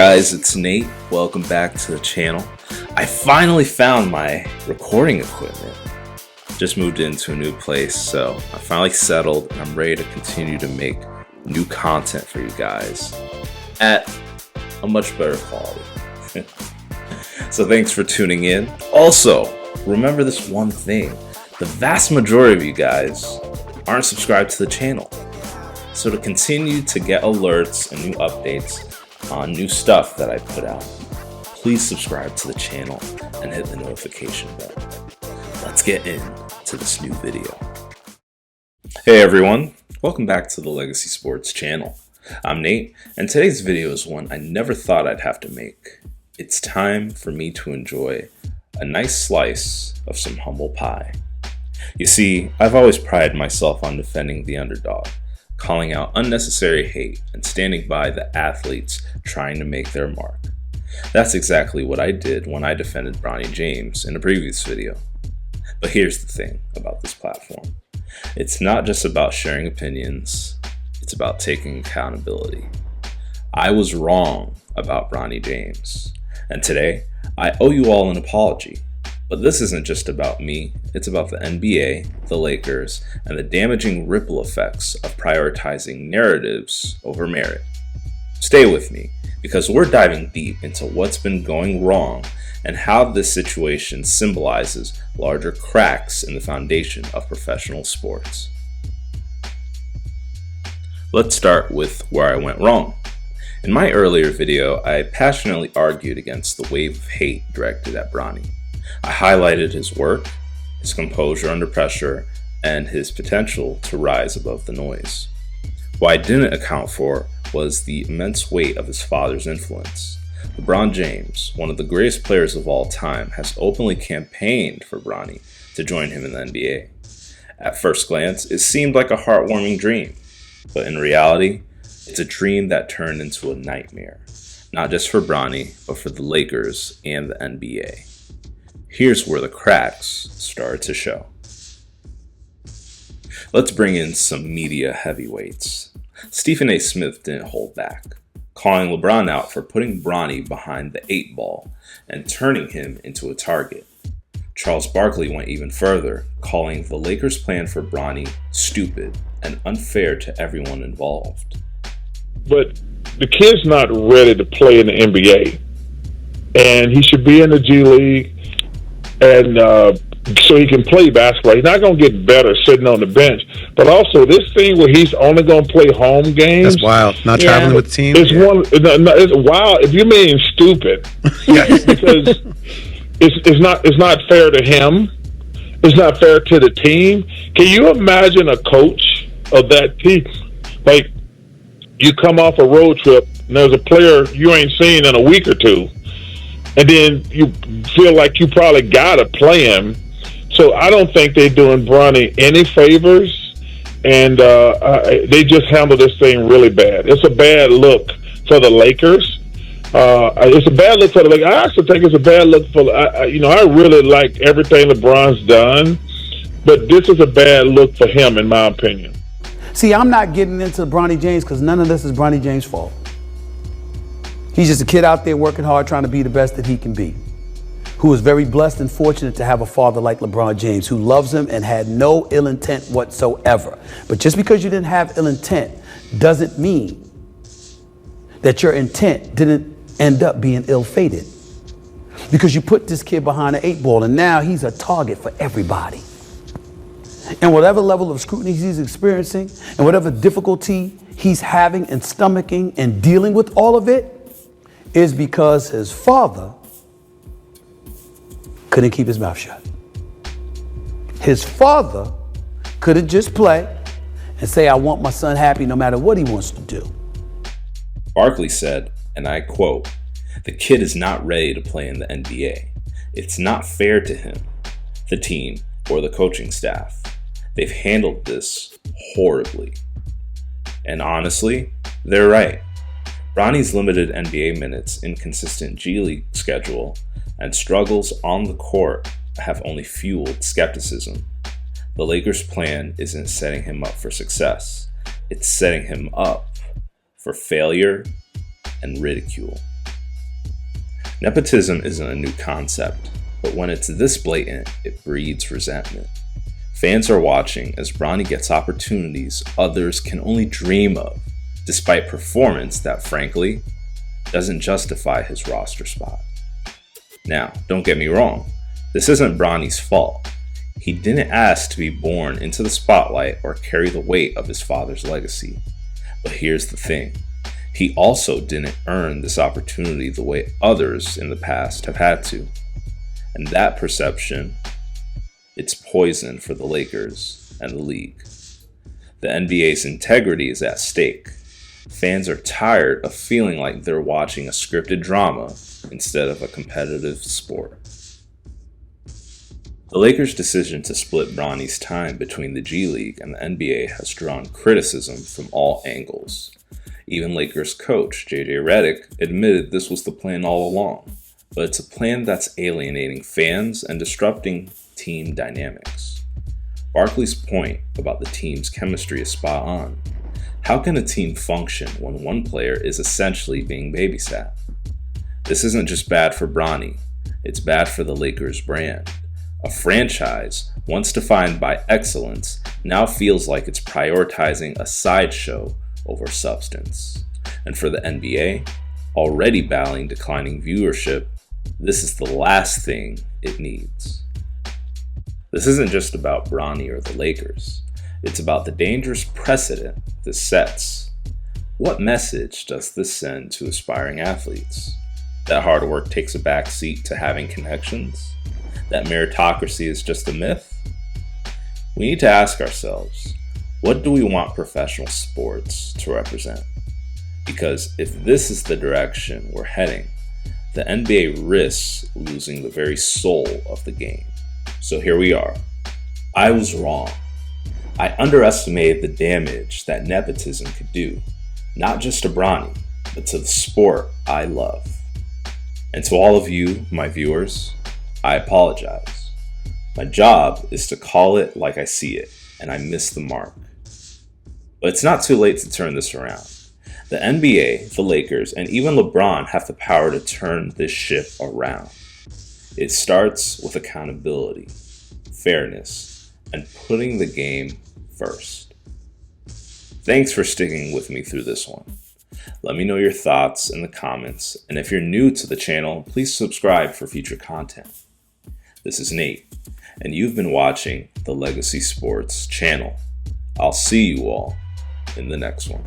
guys, it's Nate. Welcome back to the channel. I finally found my recording equipment. Just moved into a new place, so I finally settled and I'm ready to continue to make new content for you guys at a much better quality. So thanks for tuning in. Also, remember this one thing. The vast majority of you guys aren't subscribed to the channel. So to continue to get alerts and new updates on new stuff that I put out, please subscribe to the channel and hit the notification bell. Let's get into this new video. Hey everyone, welcome back to the Legacy Sports channel. I'm Nate, and today's video is one I never thought I'd have to make. It's time for me to enjoy a nice slice of some humble pie. You see, I've always prided myself on defending the underdog, calling out unnecessary hate, and standing by the athletes trying to make their mark. That's exactly what I did when I defended Bronny James in a previous video. But here's the thing about this platform. It's not just about sharing opinions, it's about taking accountability. I was wrong about Bronny James, and today I owe you all an apology. But this isn't just about me, it's about the NBA, the Lakers, and the damaging ripple effects of prioritizing narratives over merit. Stay with me, because we're diving deep into what's been going wrong and how this situation symbolizes larger cracks in the foundation of professional sports. Let's start with where I went wrong. In my earlier video, I passionately argued against the wave of hate directed at Bronny. I highlighted his work, his composure under pressure, and his potential to rise above the noise. What I didn't account for was the immense weight of his father's influence. LeBron James, one of the greatest players of all time, has openly campaigned for Bronny to join him in the NBA. At first glance, it seemed like a heartwarming dream, but in reality, it's a dream that turned into a nightmare, not just for Bronny, but for the Lakers and the NBA. Here's where the cracks start to show. Let's bring in some media heavyweights. Stephen A. Smith didn't hold back, calling LeBron out for putting Bronny behind the 8 ball and turning him into a target. Charles Barkley went even further, calling the Lakers' plan for Bronny stupid and unfair to everyone involved. But the kid's not ready to play in the NBA, and he should be in the G League. And so he can play basketball. He's not going to get better sitting on the bench. But also, this thing where he's only going to play home games. That's wild. Not traveling with the team. It's it's wild. If you mean stupid, because it's not fair to him. It's not fair to the team. Can you imagine a coach of that team? Like, you come off a road trip and there's a player you ain't seen in a week or two, and then you feel like you probably got to play him. So I don't think they're doing Bronny any favors, and they just handled this thing really bad. It's a bad look for the Lakers. It's a bad look for the Lakers. I actually think it's a bad look for, I really like everything LeBron's done, but this is a bad look for him, in my opinion. See, I'm not getting into Bronny James because none of this is Bronny James' fault. He's just a kid out there working hard, trying to be the best that he can be, who is very blessed and fortunate to have a father like LeBron James, who loves him and had no ill intent whatsoever. But just because you didn't have ill intent doesn't mean that your intent didn't end up being ill-fated. Because you put this kid behind an 8 ball, and now he's a target for everybody. And whatever level of scrutiny he's experiencing, and whatever difficulty he's having and stomaching and dealing with all of it, is because his father couldn't keep his mouth shut. His father couldn't just play and say, I want my son happy no matter what he wants to do. Barkley said, and I quote, "The kid is not ready to play in the NBA. It's not fair to him, the team, or the coaching staff. They've handled this horribly." And honestly, they're right. Bronny's limited NBA minutes, inconsistent G League schedule, and struggles on the court have only fueled skepticism. The Lakers' plan isn't setting him up for success. It's setting him up for failure and ridicule. Nepotism isn't a new concept, but when it's this blatant, it breeds resentment. Fans are watching as Bronny gets opportunities others can only dream of, despite performance that, frankly, doesn't justify his roster spot. Now, don't get me wrong, this isn't Bronny's fault. He didn't ask to be born into the spotlight or carry the weight of his father's legacy. But here's the thing, he also didn't earn this opportunity the way others in the past have had to. And that perception, it's poison for the Lakers and the league. The NBA's integrity is at stake. Fans are tired of feeling like they're watching a scripted drama instead of a competitive sport. The Lakers' decision to split Bronny's time between the G League and the NBA has drawn criticism from all angles. Even Lakers coach J.J. Redick admitted this was the plan all along, but it's a plan that's alienating fans and disrupting team dynamics. Barkley's point about the team's chemistry is spot on. How can a team function when one player is essentially being babysat? This isn't just bad for Bronny, it's bad for the Lakers brand. A franchise, once defined by excellence, now feels like it's prioritizing a sideshow over substance. And for the NBA, already battling declining viewership, this is the last thing it needs. This isn't just about Bronny or the Lakers. It's about the dangerous precedent this sets. What message does this send to aspiring athletes? That hard work takes a backseat to having connections? That meritocracy is just a myth? We need to ask ourselves, what do we want professional sports to represent? Because if this is the direction we're heading, the NBA risks losing the very soul of the game. So here we are. I was wrong. I underestimated the damage that nepotism could do, not just to Bronny, but to the sport I love. And to all of you, my viewers, I apologize. My job is to call it like I see it, and I missed the mark. But it's not too late to turn this around. The NBA, the Lakers, and even LeBron have the power to turn this ship around. It starts with accountability, fairness, and putting the game first. Thanks for sticking with me through this one. Let me know your thoughts in the comments, and if you're new to the channel, please subscribe for future content. This is Nate, and you've been watching the Legacy Sports channel. I'll see you all in the next one.